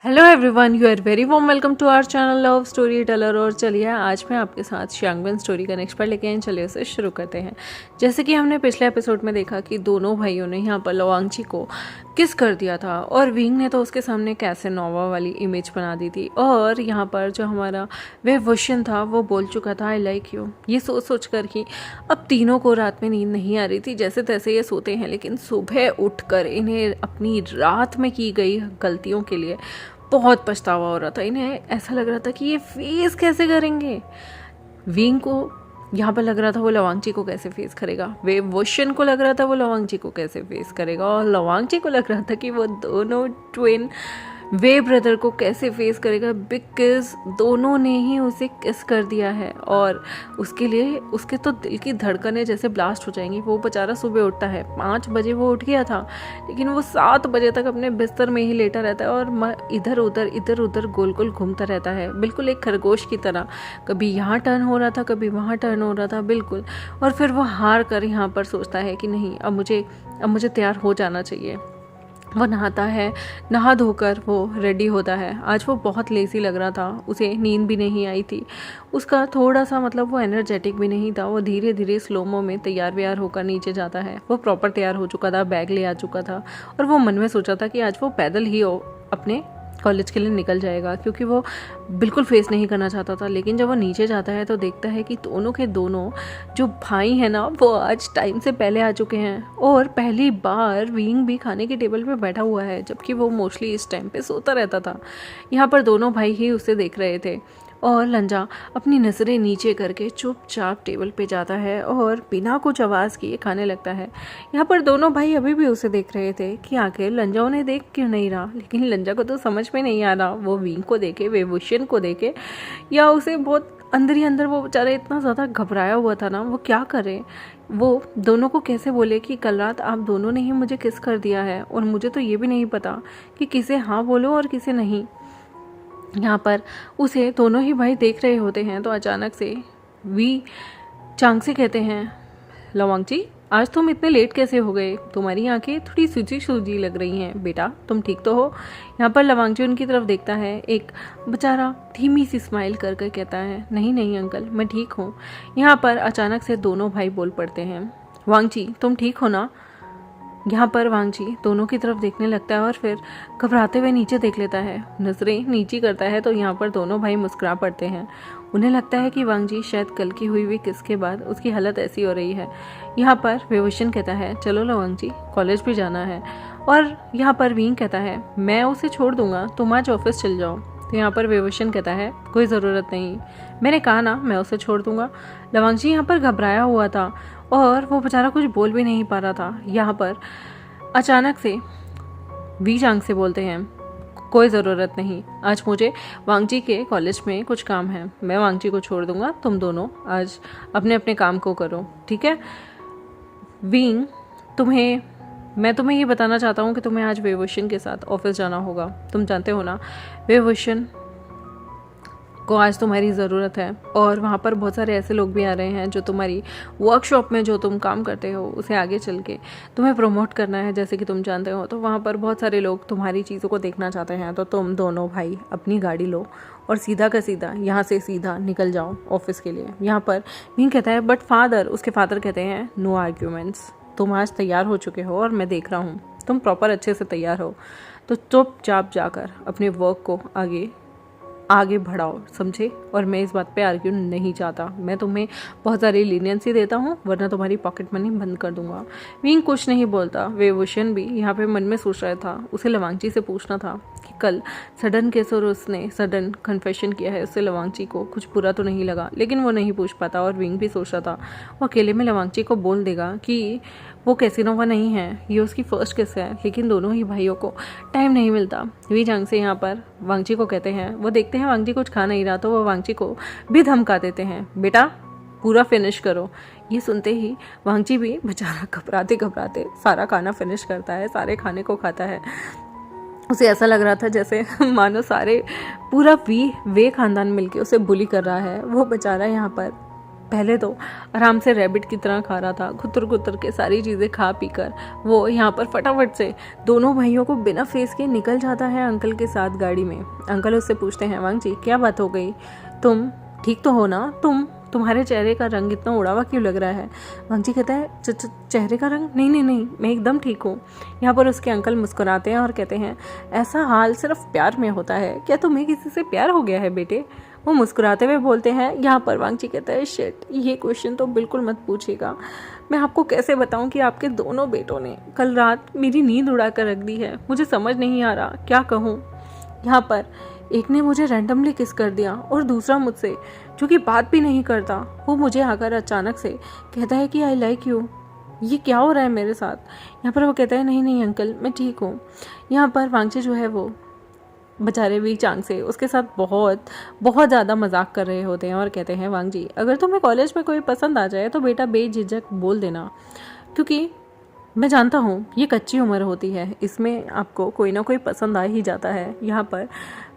Hello everyone, you are very warm welcome to our channel love story teller. और चलिए आज मैं आपके साथ शांगबन स्टोरी का नेक्स्ट पार्ट लेके आए। चलिए उसे शुरू करते हैं। जैसे कि हमने पिछले एपिसोड में देखा कि दोनों भाइयों ने यहाँ पर लवांगची को किस कर दिया था और विंग ने तो उसके सामने कैसेनोवा वाली इमेज बना दी थी। और यहाँ पर जो हमारा वेवोशन था वो बोल चुका था आई लाइक यू। ये सोच सोच कर कि अब तीनों को रात में नींद नहीं आ रही थी। जैसे तैसे ये सोते हैं, लेकिन सुबह उठकर इन्हें अपनी रात में की गई गलतियों के लिए बहुत पछतावा हो रहा था। इन्हें ऐसा लग रहा था कि ये फेस कैसे करेंगे। विंग को यहाँ पर लग रहा था वो लवांगची को कैसे फेस करेगा, वे वोशन को लग रहा था वो लवांगची को कैसे फेस करेगा, और लवांगची को लग रहा था कि वो दोनों ट्विन वे ब्रदर को कैसे फेस करेगा, बिकॉज दोनों ने ही उसे किस कर दिया है। और उसके लिए उसके तो दिल की धड़कनें जैसे ब्लास्ट हो जाएंगी। वो बेचारा सुबह उठता है, 5 बजे वो उठ गया था, लेकिन वो 7 बजे तक अपने बिस्तर में ही लेटा रहता है और इधर उधर गोल गोल घूमता रहता है, बिल्कुल एक खरगोश की तरह। कभी यहाँ टर्न हो रहा था, कभी वहाँ टर्न हो रहा था, बिल्कुल। और फिर वो हार कर यहाँ पर सोचता है कि नहीं, अब मुझे तैयार हो जाना चाहिए। वो नहाता है, नहा धोकर वो रेडी होता है। आज वो बहुत लेज़ी लग रहा था, उसे नींद भी नहीं आई थी। उसका थोड़ा सा वो एनर्जेटिक भी नहीं था। वो धीरे धीरे स्लोमो में तैयार व्यार होकर नीचे जाता है। वो प्रॉपर तैयार हो चुका था, बैग ले आ चुका था, और वो मन में सोचा था कि आज वो पैदल ही अपने कॉलेज के लिए निकल जाएगा, क्योंकि वो बिल्कुल फेस नहीं करना चाहता था। लेकिन जब वो नीचे जाता है तो देखता है कि दोनों के दोनों जो भाई हैं ना, वो आज टाइम से पहले आ चुके हैं। और पहली बार विंग भी खाने की टेबल पे बैठा हुआ है, जबकि वो मोस्टली इस टाइम पे सोता रहता था। यहाँ पर दोनों भाई ही उसे देख रहे थे, और लंजा अपनी नज़रें नीचे करके चुपचाप टेबल पे जाता है और बिना कुछ आवाज़ किए खाने लगता है। यहाँ पर दोनों भाई अभी भी उसे देख रहे थे कि आखिर लंजा उन्हें देख क्यों नहीं रहा। लेकिन लंजा को तो समझ में नहीं आ रहा, वो विंग को देखे, वेवोशन को देखे, या उसे बहुत अंदर ही अंदर वो बेचारा इतना ज़्यादा घबराया हुआ था ना, वो क्या करे। वो दोनों को कैसे बोले कि कल रात आप दोनों ने ही मुझे किस कर दिया है, और मुझे तो ये भी नहीं पता कि किसे हाँ बोलो और किसे नहीं। यहाँ पर उसे दोनों ही भाई देख रहे होते हैं तो अचानक से वी चांग से कहते हैं, लवांगची आज तुम इतने लेट कैसे हो गए? तुम्हारी आंखें थोड़ी सूजी सूजी लग रही हैं। बेटा तुम ठीक तो हो? यहाँ पर लवांगची उनकी तरफ देखता है, एक बेचारा धीमी सी स्माइल कर कर कहता है, नहीं नहीं अंकल, मैं ठीक हूँ। यहाँ पर अचानक से दोनों भाई बोल पड़ते हैं, वांगची तुम ठीक हो ना? यहाँ पर वांगची दोनों की तरफ देखने लगता है और फिर घबराते हुए नीचे देख लेता है, नजरें नीची करता है। तो यहाँ पर दोनों भाई मुस्कुरा पड़ते हैं। उन्हें लगता है कि वांगची शायद कल की हुई किस के बाद उसकी हालत ऐसी हो रही है। यहाँ पर वेवोशन कहता है, चलो लवांगची कॉलेज भी जाना है। और यहाँ पर विंग कहता है, मैं उसे छोड़ दूंगा, तुम आज ऑफिस चल जाओ। तो यहाँ पर वेवोशन कहता है, कोई ज़रूरत नहीं, मैंने कहा ना मैं उसे छोड़ दूंगा। लवांगची यहाँ पर घबराया हुआ था और वो बेचारा कुछ बोल भी नहीं पा रहा था। यहाँ पर अचानक से वी चांग से बोलते हैं, कोई ज़रूरत नहीं, आज मुझे वांगची के कॉलेज में कुछ काम है, मैं वांगची को छोड़ दूंगा, तुम दोनों आज अपने अपने काम को करो, ठीक है। विंग मैं तुम्हें ये बताना चाहता हूँ कि तुम्हें आज वेवोशन के साथ ऑफिस जाना होगा। तुम जानते हो ना, वेवोशन को आज तुम्हारी ज़रूरत है, और वहाँ पर बहुत सारे ऐसे लोग भी आ रहे हैं जो तुम्हारी वर्कशॉप में जो तुम काम करते हो उसे आगे चल के तुम्हें प्रमोट करना है, जैसे कि तुम जानते हो। तो वहाँ पर बहुत सारे लोग तुम्हारी चीज़ों को देखना चाहते हैं। तो तुम दोनों भाई अपनी गाड़ी लो और सीधा का सीधा यहाँ से सीधा निकल जाओ ऑफिस के लिए। यहाँ पर विंग कहता है, बट फादर, उसके फादर कहते हैं, नो आर्ग्यूमेंट्स, तुम आज तैयार हो चुके हो और मैं देख रहा हूँ तुम प्रॉपर अच्छे से तैयार हो, तो चुपचाप जाकर अपने वर्क को आगे बढ़ाओ, समझे। और मैं इस बात पे आर्ग्यू नहीं चाहता, मैं तुम्हें बहुत सारी लीनियंसी देता हूँ, वरना तुम्हारी पॉकेट मनी बंद कर दूंगा। विंग कुछ नहीं बोलता। वेवोशन भी यहाँ पे मन में सोच रहा था, उसे लवांगची से पूछना था कि कल सडन केस और उसने सडन कन्फेशन किया है, उससे लवांगची को कुछ बुरा तो नहीं लगा, लेकिन वो नहीं पूछ पाता। और विंग भी सोच रहा था वो अकेले में लवांगची को बोल देगा कि वो कैसीनोवा नहीं है, ये उसकी फर्स्ट किस है। लेकिन दोनों ही भाइयों को टाइम नहीं मिलता। वी चांग से यहाँ पर वांगची को कहते हैं, वो देखते हैं वांगची कुछ खा नहीं रहा, तो वो वांगची को भी धमका देते हैं, बेटा पूरा फिनिश करो। ये सुनते ही वांगची भी बेचारा घबराते घबराते सारा खाना फिनिश करता है, सारे खाने को खाता है। उसे ऐसा लग रहा था जैसे मानो सारे पूरा वे खानदान मिलके उसे बुली कर रहा है। वो बेचारा यहाँ पर पहले तो आराम से रैबिट की तरह खा रहा था, खुतर के सारी चीज़ें खा पी कर वो यहाँ पर फटाफट से दोनों भाइयों को बिना फेस के निकल जाता है अंकल के साथ गाड़ी में। अंकल उससे पूछते हैं, वांगजी क्या बात हो गई, तुम ठीक तो हो ना, तुम्हारे चेहरे का रंग इतना उड़ावा क्यों लग रहा है। वांगजी कहता है, चेहरे का रंग नहीं, मैं एकदम ठीक हूँ। यहाँ पर उसके अंकल मुस्कुराते हैं और कहते हैं, ऐसा हाल सिर्फ प्यार में होता है, क्या तुम्हें किसी से प्यार हो गया है बेटे। वो मुस्कुराते हुए बोलते हैं। यहाँ पर वांगजी कहता है, शिट, ये क्वेश्चन तो बिल्कुल मत पूछिएगा, मैं आपको कैसे बताऊं कि आपके दोनों बेटों ने कल रात मेरी नींद उड़ा कर रख दी है, मुझे समझ नहीं आ रहा क्या कहूँ। यहाँ पर एक ने मुझे रैंडमली किस कर दिया और दूसरा मुझसे, जो कि बात भी नहीं करता, वो मुझे आकर अचानक से कहता है कि आई लाइक यू। ये क्या हो रहा है मेरे साथ। यहाँ पर वो कहता है, नहीं अंकल, मैं ठीक हूँ। यहाँ पर वांगजी जो है वो बेचारे वी चांग से उसके साथ बहुत ज़्यादा मजाक कर रहे होते हैं और कहते हैं, वांगजी अगर तुम्हें कॉलेज में कोई पसंद आ जाए तो बेटा बेझिझक बोल देना, क्योंकि मैं जानता हूँ ये कच्ची उम्र होती है, इसमें आपको कोई ना कोई पसंद आ ही जाता है। यहाँ पर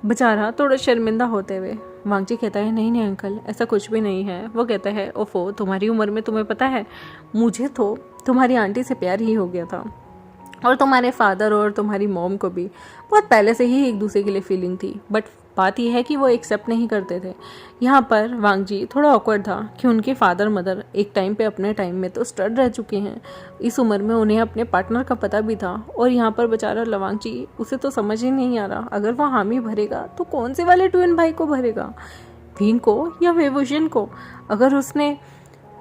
बेचारा थोड़ा शर्मिंदा होते हुए वांगजी कहता है, नहीं अंकल, ऐसा कुछ भी नहीं है। वो कहता है, ओफो, तुम्हारी उम्र में तुम्हें पता है, मुझे तो तुम्हारी आंटी से प्यार ही हो गया था, और तुम्हारे फादर और तुम्हारी मॉम को भी बहुत पहले से ही एक दूसरे के लिए फीलिंग थी, बट बात यह है कि वो एक्सेप्ट नहीं करते थे। यहाँ पर वांगजी थोड़ा ऑकवर्ड था कि उनके फादर मदर एक टाइम पे अपने टाइम में तो स्टड रह चुके हैं, इस उम्र में उन्हें अपने पार्टनर का पता भी था, और यहाँ पर बेचारा लवांगजी, उसे तो समझ ही नहीं आ रहा, अगर वो हामी भरेगा तो कौन से वाले ट्विन भाई को भरेगा, भीम को या वेवोशन को। अगर उसने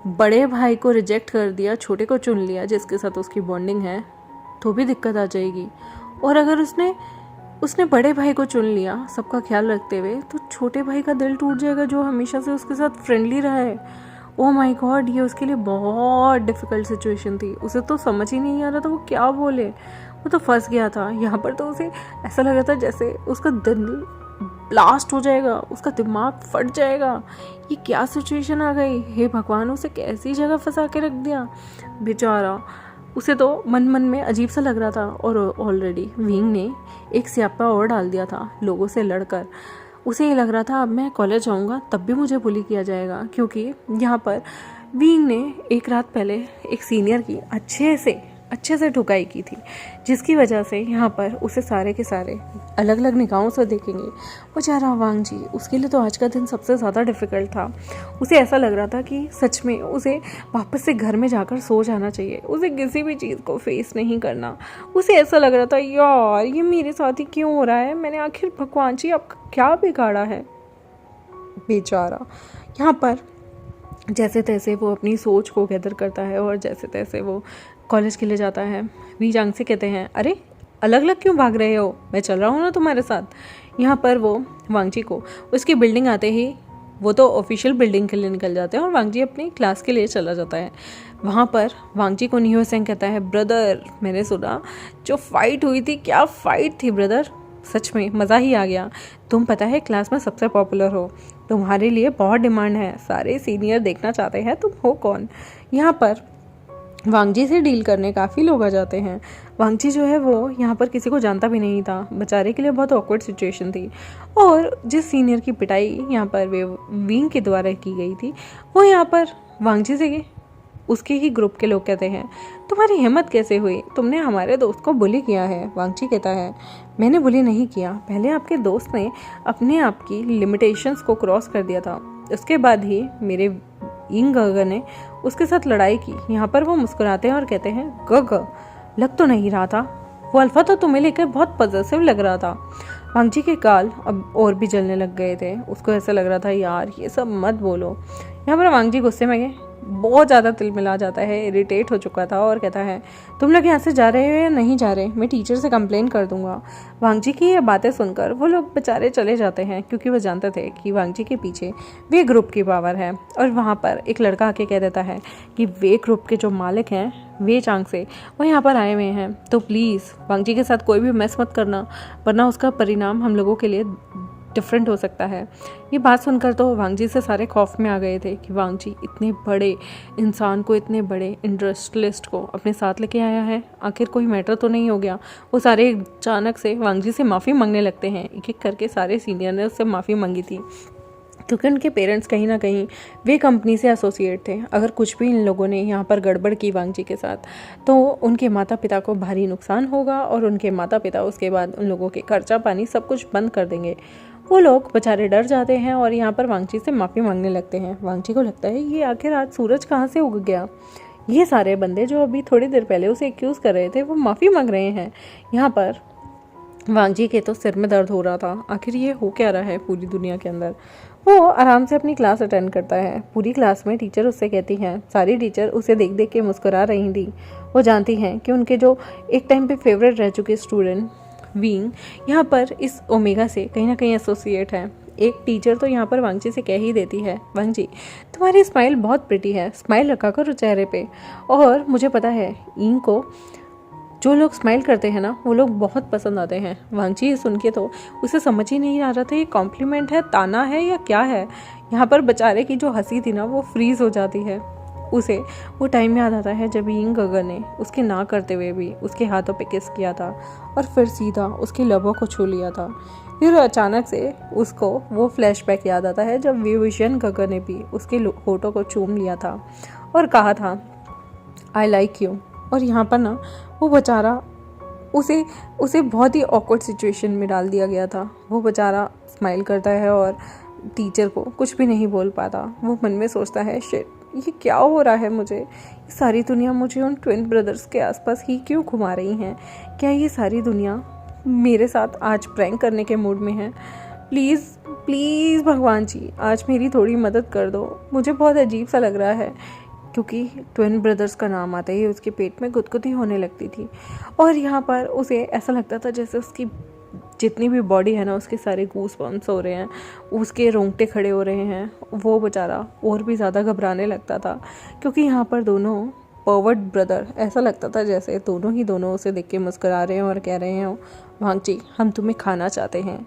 बड़े भाई को रिजेक्ट कर दिया, छोटे को चुन लिया जिसके साथ उसकी बॉन्डिंग है, तो भी दिक्कत आ जाएगी। और अगर उसने बड़े भाई को चुन लिया सबका ख्याल रखते हुए, तो छोटे भाई का दिल टूट जाएगा जो हमेशा से उसके साथ फ्रेंडली रहा है। ओह माय गॉड, ये उसके लिए बहुत डिफिकल्ट सिचुएशन थी, उसे तो समझ ही नहीं आ रहा था वो क्या बोले, वो तो फंस गया था। यहाँ पर तो उसे ऐसा लग रहा था जैसे उसका दिल ब्लास्ट हो जाएगा, उसका दिमाग फट जाएगा, ये क्या सिचुएशन आ गई, हे भगवान, उसे कैसी जगह फंसा के रख दिया बेचारा। उसे तो मन में अजीब सा लग रहा था, और ऑलरेडी विंग ने एक स्यापा और डाल दिया था लोगों से लड़कर। उसे ये लग रहा था अब मैं कॉलेज जाऊंगा तब भी मुझे बुली किया जाएगा, क्योंकि यहाँ पर विंग ने एक रात पहले एक सीनियर की अच्छे से ठुकाई की थी, जिसकी वजह से यहाँ पर उसे सारे के सारे अलग अलग निगाहों से देखेंगे। वो चाह रहा वांगजी, उसके लिए तो आज का दिन सबसे ज़्यादा डिफ़िकल्ट था। उसे ऐसा लग रहा था कि सच में उसे वापस से घर में जाकर सो जाना चाहिए, उसे किसी भी चीज़ को फेस नहीं करना। उसे ऐसा लग रहा था, यार ये मेरे साथ ही क्यों हो रहा है, मैंने आखिर भगवान जी आपका क्या बिगाड़ा है बेचारा। यहाँ पर जैसे तैसे वो अपनी सोच को गैदर करता है और जैसे तैसे वो कॉलेज के लिए जाता है। वी जांग से कहते हैं, अरे अलग अलग क्यों भाग रहे हो, मैं चल रहा हूँ ना तुम्हारे साथ। यहाँ पर वो वांगजी को उसकी बिल्डिंग आते ही, वो तो ऑफिशियल बिल्डिंग के लिए निकल जाते हैं और वांगजी अपनी क्लास के लिए चला जाता है। वहाँ पर वांगजी को नियो सेंग कहता है, ब्रदर मैंने सुना जो फाइट हुई थी, क्या फाइट थी ब्रदर, सच में मज़ा ही आ गया। तुम पता है क्लास में सबसे पॉपुलर हो, तुम्हारे लिए बहुत डिमांड है, सारे सीनियर देखना चाहते हैं तुम हो कौन। यहाँ पर वांगजी से डील करने काफ़ी लोग आ जाते हैं। वांगजी जो है वो यहाँ पर किसी को जानता भी नहीं था, बेचारे के लिए बहुत ऑकवर्ड सिचुएशन थी। और जिस सीनियर की पिटाई यहाँ पर वे विंग के द्वारा की गई थी, वो यहाँ पर वांगजी से उसके ही ग्रुप के लोग कहते हैं, तुम्हारी हिम्मत कैसे हुई, तुमने हमारे दोस्त को बुली किया है। वांगजी कहता है, मैंने बुली नहीं किया, पहले आपके दोस्त ने अपने आप की लिमिटेशंस को क्रॉस कर दिया था, उसके बाद ही मेरे यिंग गग ने उसके साथ लड़ाई की। यहाँ पर वो मुस्कुराते हैं और कहते हैं, गग लग तो नहीं रहा था, वो अल्फा तो तुम्हें लेकर बहुत पॉजिटिव लग रहा था। वांगजी के गाल अब और भी जलने लग गए थे, उसको ऐसा लग रहा था यार ये सब मत बोलो। यहाँ पर वांगजी गुस्से में बहुत ज़्यादा तिलमिला जाता है, इरिटेट हो चुका था और कहता है, तुम लोग यहाँ से जा रहे हो या नहीं जा रहे, मैं टीचर से कंप्लेन कर दूंगा। वांगजी की ये बातें सुनकर वो लोग बेचारे चले जाते हैं, क्योंकि वो जानते थे कि वांगजी के पीछे वे ग्रुप की पावर है। और वहाँ पर एक लड़का आके कह देता है कि वे ग्रुप के जो मालिक हैं वे चांग से वो यहाँ पर आए हुए हैं, तो प्लीज़ वांगजी के साथ कोई भी मैस मत करना, वरना उसका परिणाम हम लोगों के लिए डिफरेंट हो सकता है। ये बात सुनकर तो वांगजी से सारे खौफ में आ गए थे कि वांगजी इतने बड़े इंसान को, इतने बड़े इंडस्ट्रियलिस्ट को अपने साथ लेके आया है, आखिर कोई मैटर तो नहीं हो गया। वो सारे अचानक से वांगजी से माफ़ी मांगने लगते हैं, एक एक करके सारे सीनियर ने उससे माफ़ी मांगी थी। क्योंकि उनके पेरेंट्स कहीं ना कहीं वे कंपनी से एसोसिएट थे। अगर कुछ भी इन लोगों ने यहाँ पर गड़बड़ की वांगजी के साथ तो उनके माता पिता को भारी नुकसान होगा और उनके माता पिता उसके बाद उन लोगों के खर्चा पानी सब कुछ बंद कर देंगे। वो लोग बेचारे डर जाते हैं और यहाँ पर वांगजी से माफ़ी मांगने लगते हैं। वांगजी को लगता है ये आखिर आज सूरज कहाँ से उग गया। ये सारे बंदे जो अभी थोड़ी देर पहले उसे एक्यूज़ कर रहे थे वो माफ़ी मांग रहे हैं। यहाँ पर वांगजी के तो सिर में दर्द हो रहा था, आखिर ये हो क्या रहा है पूरी दुनिया के अंदर। वो आराम से अपनी क्लास अटेंड करता है। पूरी क्लास में टीचर उससे कहती हैं, सारी टीचर उसे देख देख के मुस्कुरा रही थी। वो जानती हैं कि उनके जो एक टाइम पे फेवरेट रह चुके स्टूडेंट विंग यहाँ पर इस ओमेगा से कहीं ना कहीं एसोसिएट है। एक टीचर तो यहाँ पर वांगजी से कह ही देती है, वांगजी तुम्हारी स्माइल बहुत प्रिटी है, स्माइल रखा करो चेहरे पे। और मुझे पता है इंग को जो लोग स्माइल करते हैं ना वो लोग बहुत पसंद आते हैं। वांगजी ये सुन के तो उसे समझ ही नहीं आ रहा था ये कॉम्प्लीमेंट है, ताना है या क्या है। यहाँ पर बेचारे की जो हंसी थी ना वो फ्रीज हो जाती है। उसे वो टाइम याद आता है जब यिंग गगर ने उसके ना करते हुए भी उसके हाथों पे किस किया था और फिर सीधा उसके लबों को छू लिया था। फिर अचानक से उसको वो फ्लैशबैक याद आता है जब विविशन गगर ने भी उसके होठों को चूम लिया था और कहा था आई लाइक यू। और यहाँ पर ना वो बेचारा उसे बहुत ही ऑकवर्ड सिचुएशन में डाल दिया गया था। वो बेचारा स्माइल करता है और टीचर को कुछ भी नहीं बोल पाता। वो मन में सोचता है शिट ये क्या हो रहा है मुझे, ये सारी दुनिया मुझे उन ट्विन ब्रदर्स के आसपास ही क्यों घुमा रही हैं। क्या ये सारी दुनिया मेरे साथ आज प्रैंक करने के मूड में है। प्लीज़ प्लीज़ भगवान जी आज मेरी थोड़ी मदद कर दो। मुझे बहुत अजीब सा लग रहा है क्योंकि ट्विन ब्रदर्स का नाम आते ही उसके पेट में गुदगुदी होने लगती थी और यहाँ पर उसे ऐसा लगता था जैसे उसकी जितनी भी बॉडी है ना उसके सारे गूस बम्स हो रहे हैं, उसके रोंगटे खड़े हो रहे हैं। वो बेचारा और भी ज़्यादा घबराने लगता था क्योंकि यहाँ पर दोनों पर्वर्ट ब्रदर ऐसा लगता था जैसे दोनों उसे देख के मुस्कुरा रहे हैं और कह रहे हैं वांगजी हम तुम्हें खाना चाहते हैं।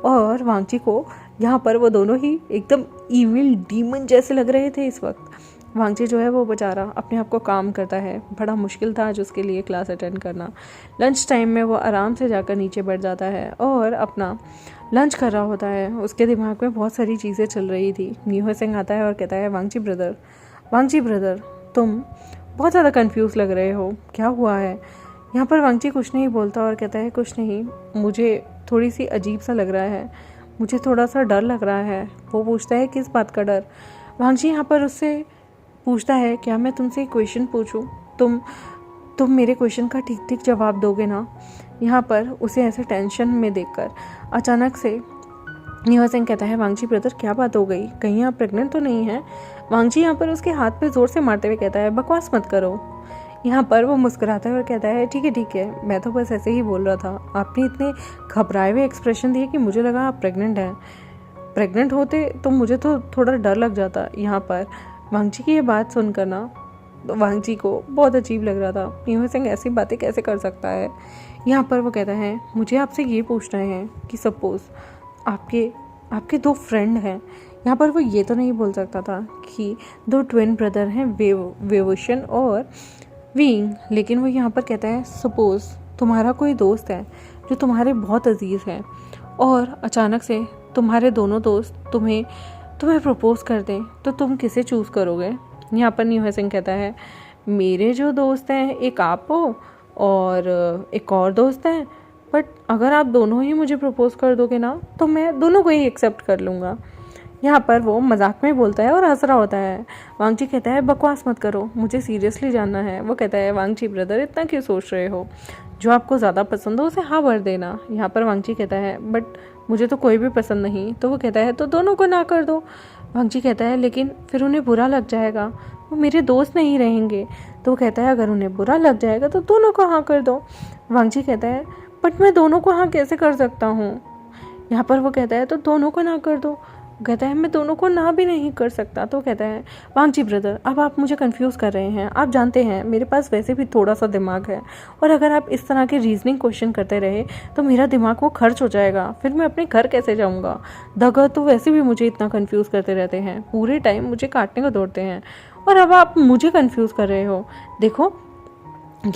और वांगजी को यहाँ पर वो दोनों ही एकदम ईविल डीमन जैसे लग रहे थे इस वक्त। वांगजी जो है वो बेचारा अपने आप को काम करता है। बड़ा मुश्किल था आज उसके लिए क्लास अटेंड करना। लंच टाइम में वो आराम से जाकर नीचे बैठ जाता है और अपना लंच कर रहा होता है। उसके दिमाग में बहुत सारी चीज़ें चल रही थी। न्यू सिंह आता है और कहता है वांगजी ब्रदर तुम बहुत ज़्यादा कंफ्यूज लग रहे हो, क्या हुआ है। यहाँ पर वांगजी कुछ नहीं बोलता और कहता है कुछ नहीं, मुझे थोड़ी सी अजीब सा लग रहा है, मुझे थोड़ा सा डर लग रहा है। वो पूछता है किस बात का डर। वांगजी यहाँ पर उससे पूछता है क्या मैं तुमसे एक क्वेश्चन पूछूं, तुम मेरे क्वेश्चन का ठीक ठीक जवाब दोगे ना। यहाँ पर उसे ऐसे टेंशन में देखकर अचानक से न्यू सिंह कहता है वांगजी ब्रदर क्या बात हो गई, कहीं आप प्रेग्नेंट तो नहीं हैं। वांगजी यहाँ पर उसके हाथ पे ज़ोर से मारते हुए कहता है बकवास मत करो। यहाँ पर वो मुस्कुराता है और कहता है ठीक है मैं तो बस ऐसे ही बोल रहा था। आपने इतने घबराए हुए एक्सप्रेशन दिए कि मुझे लगा आप प्रेग्नेंट हैं। प्रेग्नेंट होते तो मुझे तो थोड़ा डर लग जाता। यहाँ पर वांगजी की ये बात सुनकर ना तो वांगजी को बहुत अजीब लग रहा था। न्यू सिंह ऐसी बातें कैसे कर सकता है। यहाँ पर वो कहता है मुझे आपसे ये पूछना है कि सपोज़ आपके दो फ्रेंड हैं। यहाँ पर वो ये तो नहीं बोल सकता था कि दो ट्विन ब्रदर हैं वेवोशन और विंग, लेकिन वो यहाँ पर कहता है सपोज़ तुम्हारा कोई दोस्त है जो तुम्हारे बहुत अजीज़ है और अचानक से तुम्हारे दोनों दोस्त तुम्हें प्रपोज कर दें तो तुम किसे चूज़ करोगे। यहाँ पर न्यू सिंह कहता है मेरे जो दोस्त हैं एक आप हो और एक और दोस्त हैं, बट अगर आप दोनों ही मुझे प्रपोज कर दोगे ना तो मैं दोनों को ही एक्सेप्ट कर लूँगा। यहाँ पर वो मजाक में बोलता है और हंस रहा होता है। वांगजी कहता है बकवास मत करो, मुझे सीरियसली जानना है। वो कहता है वांगजी ब्रदर इतना क्यों सोच रहे हो, जो आपको ज़्यादा पसंद हो उसे हाँ भर देना। यहाँ पर वांगजी कहता है बट मुझे तो कोई भी पसंद नहीं। तो वो कहता है तो दोनों को ना कर दो। वांगजी कहता है लेकिन फिर उन्हें बुरा लग जाएगा, वो मेरे दोस्त नहीं रहेंगे। तो वो कहता है अगर उन्हें बुरा लग जाएगा तो दोनों को हाँ कर दो। वांगजी कहता है बट मैं दोनों को हाँ कैसे कर सकता हूँ। यहाँ पर वो कहता है तो दोनों को ना कर दो। कहता है मैं दोनों को ना भी नहीं कर सकता। तो कहता है वांगजी ब्रदर अब आप मुझे कंफ्यूज कर रहे हैं। आप जानते हैं मेरे पास वैसे भी थोड़ा सा दिमाग है और अगर आप इस तरह के रीजनिंग क्वेश्चन करते रहे तो मेरा दिमाग वो खर्च हो जाएगा, फिर मैं अपने घर कैसे जाऊँगा। दगा तो वैसे भी मुझे इतना कन्फ्यूज़ करते रहते हैं, पूरे टाइम मुझे काटने को दौड़ते हैं और अब आप मुझे कन्फ्यूज़ कर रहे हो। देखो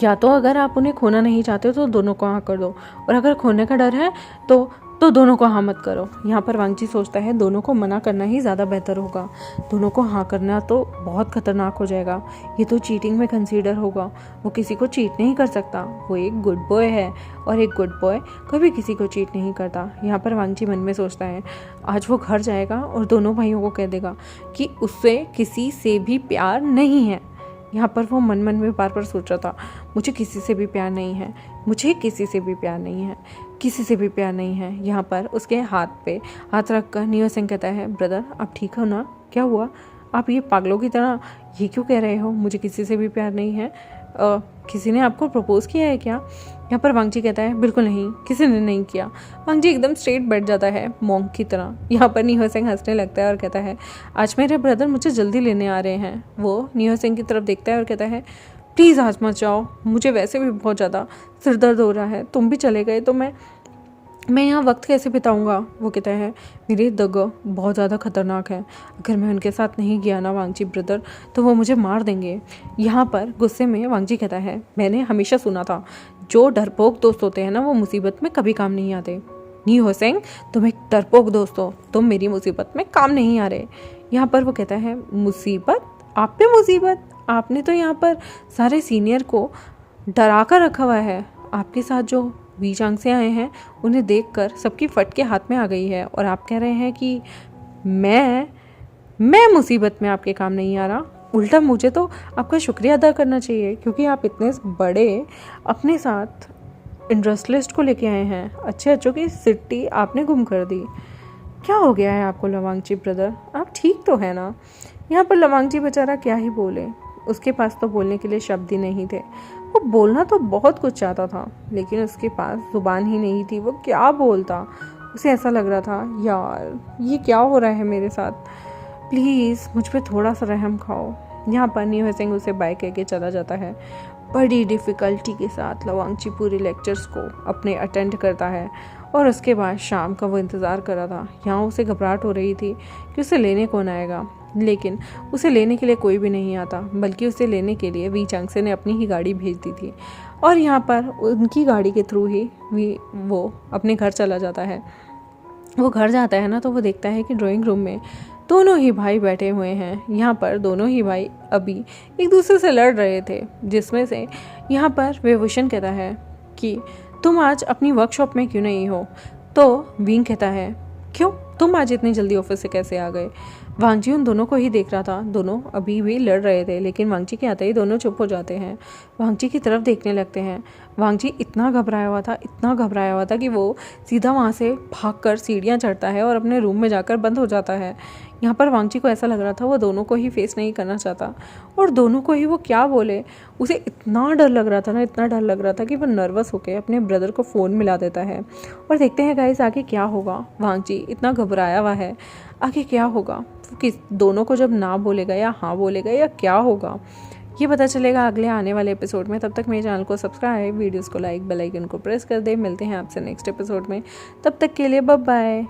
या तो अगर आप उन्हें खोना नहीं चाहते हो तो दोनों को हाँ कर दो और अगर खोने का डर है तो तो दोनों को हाँ मत करो। यहाँ पर वांगची सोचता है दोनों को मना करना ही ज़्यादा बेहतर होगा, दोनों को हाँ करना तो बहुत खतरनाक हो जाएगा, ये तो चीटिंग में कंसीडर होगा, वो किसी को चीट नहीं कर सकता, वो एक गुड बॉय है और एक गुड बॉय कभी किसी को चीट नहीं करता। यहाँ पर वांगची मन में सोचता है आज वो घर जाएगा और दोनों भाइयों को कह देगा कि उससे किसी से भी प्यार नहीं है। यहाँ पर वो मन मन में बार बार सोच रहा था मुझे किसी से भी प्यार नहीं है, मुझे किसी से भी प्यार नहीं है, किसी से भी प्यार नहीं है। यहाँ पर उसके हाथ पे हाथ रख कर नियो सिंह कहता है ब्रदर आप ठीक हो ना, क्या हुआ, आप ये पागलों की तरह ये क्यों कह रहे हो मुझे किसी से भी प्यार नहीं है, किसी ने आपको प्रपोज किया है क्या। यहाँ पर वांगची कहता है बिल्कुल नहीं, किसी ने नहीं किया। वांगची एकदम स्ट्रेट बैठ जाता है मॉन्क की तरह। यहाँ पर नियो सिंह हंसने लगता है और कहता है आज मेरे ब्रदर मुझे जल्दी लेने आ रहे हैं। वो नियो सिंह की तरफ देखता है और कहता है प्लीज़ आज मत जाओ, मुझे वैसे भी बहुत ज़्यादा सिर दर्द हो रहा है, तुम भी चले गए तो मैं यहाँ वक्त कैसे बिताऊंगा। वो कहता है मेरी जगह बहुत ज़्यादा खतरनाक है, अगर मैं उनके साथ नहीं गया ना वांगची ब्रदर तो वो मुझे मार देंगे। यहाँ पर गुस्से में वांगची कहता है मैंने हमेशा सुना था जो डरपोक दोस्त होते हैं ना वो मुसीबत में कभी काम नहीं आते। नियो सिंह तुम एक डरपोक दोस्त हो, तुम मेरी मुसीबत में काम नहीं आ रहे। यहाँ पर वो कहता है मुसीबत, आप पे मुसीबत, आपने तो यहाँ पर सारे सीनियर को डरा कर रखा हुआ है। आपके साथ जो वी चांग से आए हैं उन्हें देखकर सबकी फटके हाथ में आ गई है और आप कह रहे हैं कि मैं मुसीबत में आपके काम नहीं आ रहा। उल्टा मुझे तो आपका शुक्रिया अदा करना चाहिए क्योंकि आप इतने बड़े अपने साथ इंटरेस्ट लिस्ट को लेके आए हैं, अच्छे अच्छों की सिटी आपने गुम कर दी। क्या हो गया है आपको लवांगची ब्रदर, आप ठीक तो है ना। यहाँ पर लवांगची बेचारा क्या ही बोले, उसके पास तो बोलने के लिए शब्द ही नहीं थे। वो बोलना तो बहुत कुछ चाहता था लेकिन उसके पास जुबान ही नहीं थी, वो क्या बोलता। उसे ऐसा लग रहा था यार ये क्या हो रहा है मेरे साथ, प्लीज़ मुझ पे थोड़ा सा रहम खाओ। यहाँ पर नियो सिंह उसे बाय कह के चला जाता है। बड़ी डिफ़िकल्टी के साथ लवांगची पूरे लेक्चर्स को अपने अटेंड करता है और उसके बाद शाम का वो इंतज़ार कर रहा था। यहाँ उसे घबराहट हो रही थी कि उसे लेने कौन आएगा, लेकिन उसे लेने के लिए कोई भी नहीं आता, बल्कि उसे लेने के लिए वी चांगसे ने अपनी ही गाड़ी भेज दी थी और यहाँ पर उनकी गाड़ी के थ्रू ही वो अपने घर चला जाता है। वो घर जाता है ना तो वो देखता है कि ड्राइंग रूम में दोनों ही भाई बैठे हुए हैं। यहाँ पर दोनों ही भाई अभी एक दूसरे से लड़ रहे थे, जिसमें से यहाँ पर विभूषण कहता है कि तुम आज अपनी वर्कशॉप में क्यों नहीं हो। तो विंग कहता है क्यों, तुम आज इतनी जल्दी ऑफिस से कैसे आ गए। वांगची उन दोनों को ही देख रहा था, दोनों अभी भी लड़ रहे थे लेकिन वांगची के आते ही दोनों चुप हो जाते हैं, वांगची की तरफ देखने लगते हैं। वांगची इतना घबराया हुआ था कि वो सीधा वहाँ से भागकर सीढ़ियाँ चढ़ता है और अपने रूम में जाकर बंद हो जाता है। यहाँ पर वांगची को ऐसा लग रहा था वो दोनों को ही फेस नहीं करना चाहता और दोनों को ही वो क्या बोले। उसे इतना डर लग रहा था कि वो नर्वस होकर अपने ब्रदर को फ़ोन मिला देता है। और देखते हैं गाइस आगे क्या होगा। वांगची इतना घबराया हुआ है, आगे क्या होगा, किस दोनों को जब ना बोलेगा या हाँ बोलेगा या क्या होगा ये पता चलेगा अगले आने वाले एपिसोड में। तब तक मेरे चैनल को सब्सक्राइब, वीडियोस को लाइक, बेल आइकन को प्रेस कर दे। मिलते हैं आपसे नेक्स्ट एपिसोड में, तब तक के लिए बाय बाय।